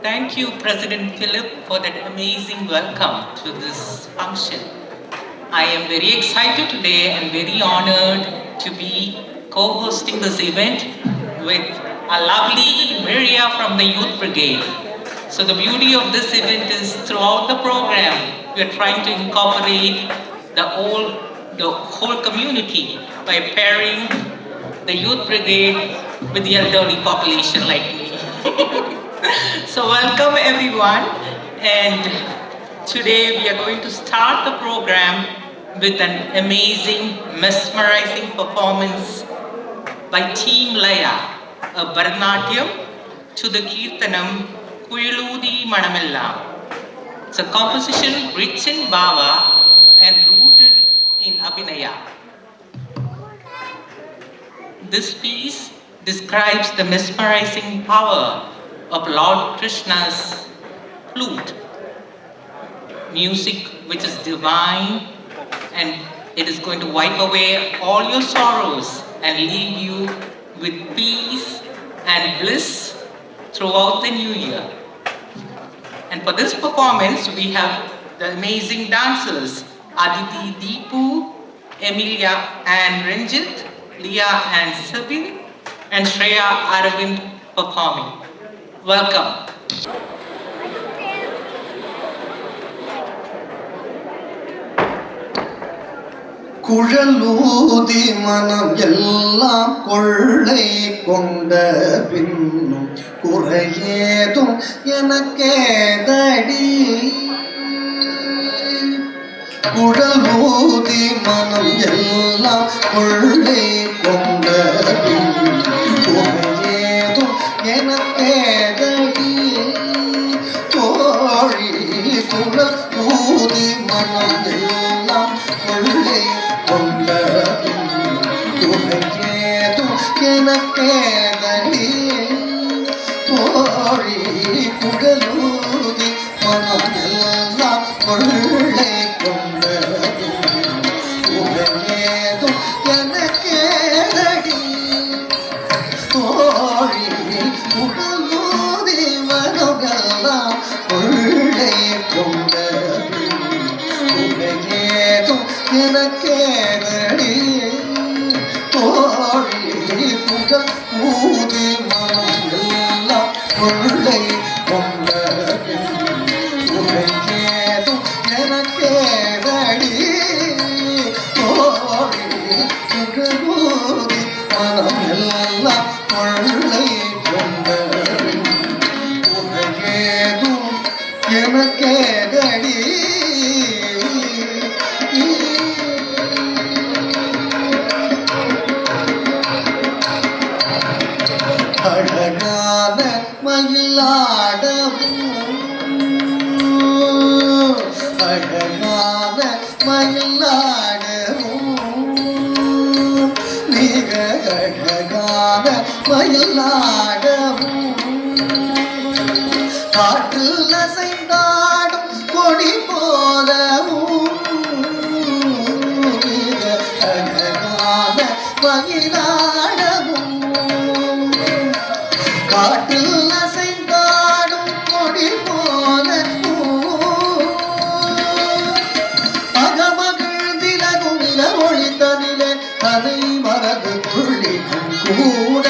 Thank you, President Philip, for that amazing welcome to this function. I am very excited today and very honored to be co-hosting this event with a lovely Maria from the Youth Brigade. So the beauty of this event is throughout the program, we are trying to incorporate the whole community by pairing the Youth Brigade with the elderly population like me. So welcome everyone, and today we are going to start the program with an amazing, mesmerizing performance by Team Laya, a Bharatanatyam to the Kirtanam Kuyaludi Manamella. It's a composition rich in bhava and rooted in abhinaya. This piece describes the mesmerizing power of Lord Krishna's flute, music which is divine, and it is going to wipe away all your sorrows and leave you with peace and bliss throughout the new year. And for this performance, we have the amazing dancers, Aditi Deepu, Emilia and Ranjit, Leah and Sabin, and Shreya Aravind performing. Welcome. குழலூதி மனம் எல்லாம் கொள்ளை கொண்ட பின்னும் குறையேதும் எனக்கேதடி. குழலூதி மனம் எல்லாம் கொள்ளை கொண்ட பின்னும் குறையேதும் எனக்கேதடி. தோழி குழல் ஊதி மனம் எல்லாம் கொள்ளை கொண்ட துணையேதும் எனக்கேதடி. தோழி குழலூதி மனம் எல்லாம் கொள்ளை கொண்ட துணையேதும் எனக்கேதடி. தோழி குழலூதி மனம் எல்லாம் கொள்ளை கொண்ட துணையேதும் எனக்கேதடி. தோழி புகழ் ஊதி மனம் எல்லாம் கொள்ளை கொண்ட துணையேதும் எனக்கேதடி. தோழி புகழ் ஊதி மனம் எல்லாம் கொள்ளை கொண்ட துணையேதும் எனக்கேதடி. அழகான மயிலாடவும் அழகான மயிலாடவும் மிக அழகான மயிலாடவும் காற்றில் அசைந்தாடும் கொடி போலவும் மிக அழகான மயிலாடவும் காட்டில் அசைந்தாடும் கொடி போல அகமகிழ் திலகும் நில ஒளித்தனிலே கதை மரது புள்ளிக்கும் கூட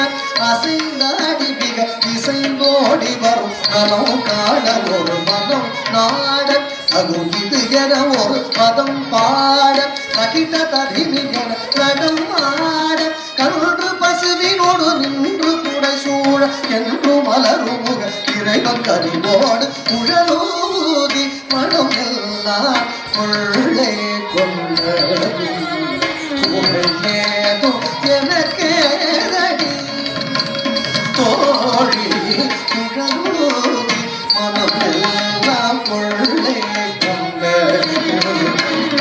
அசைந்தாடி மிக இசைந்தோடி வரும் மனம் காண ஒரு மனம் நாட அதுவும் இது என ஒரு பதம் பாட ககிட்ட தரிமிகன நடம் ஆட கருன்று பசுவினோடு நின்று குடை சூழ என்று மலரும் முக இறைவன் கரிவோடு குழலூதி மனம் எல்லாம் கொள்ளை கொண்ட துணையேதும் எனக்கேதடி. தோழி குழலூதி மனம் எல்லாம் கொள்ளை கொண்ட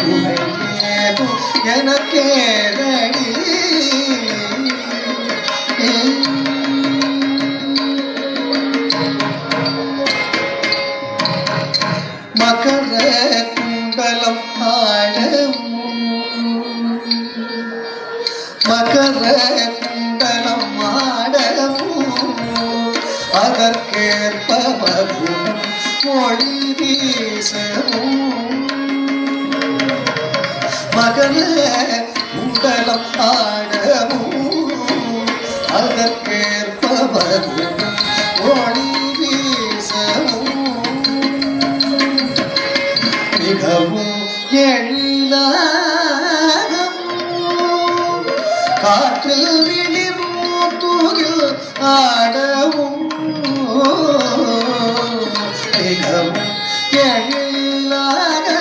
துணையேதும் எனக்கேதடி. மகர குண்டலம் ஆடவும் மகர குண்டலம் ஆடவும் அதற்கேற்ப மகு வீசவும் மகர குண்டலம் ஆடவும் அதற்கேற்பவரும் ஒளி வீசவும் மிகவும் எழிலாகவும் காற்றில் விழிரும் தூகில் ஆடவும் மிகவும் எழிலாகவும்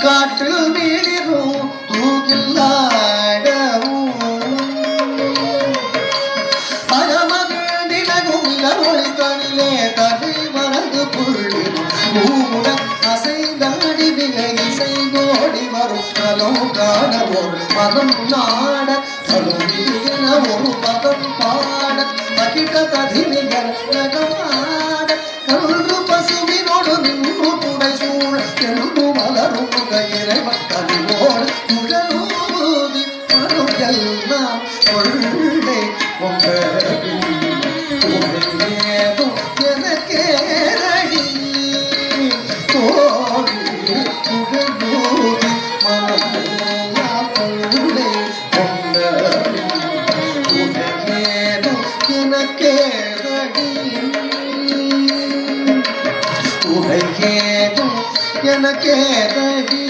காற்றில் விழிரும் தூகில் ஆடவும் அகமகிழ்ந்திலகும் இளமொழி தனிலே தகை மறந்து புள்ளிடும் கூட அசைந்தாடி மிக இசை கோடி வரும் நலம் காண ஒரு மதம் நாட தரும் என ஒரு பதம் பாட அகிட்ட ததிமிகர் நகமாட கன்று பசுவினோடு நின்று புடை சூழ என்று மலரும் முகையிறை மக்களினோடு முழலூதி மனம் எல்லாம் கொள்ளை ஏதும் எனக்கேரடி தோழி முழலூதி மனம் எல்லாம் கொள்ளை ஏதும் எனக்கேரடி உடையேதும் எனக்கேரடி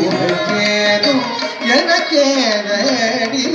உடையேதும் எனக்கேரடி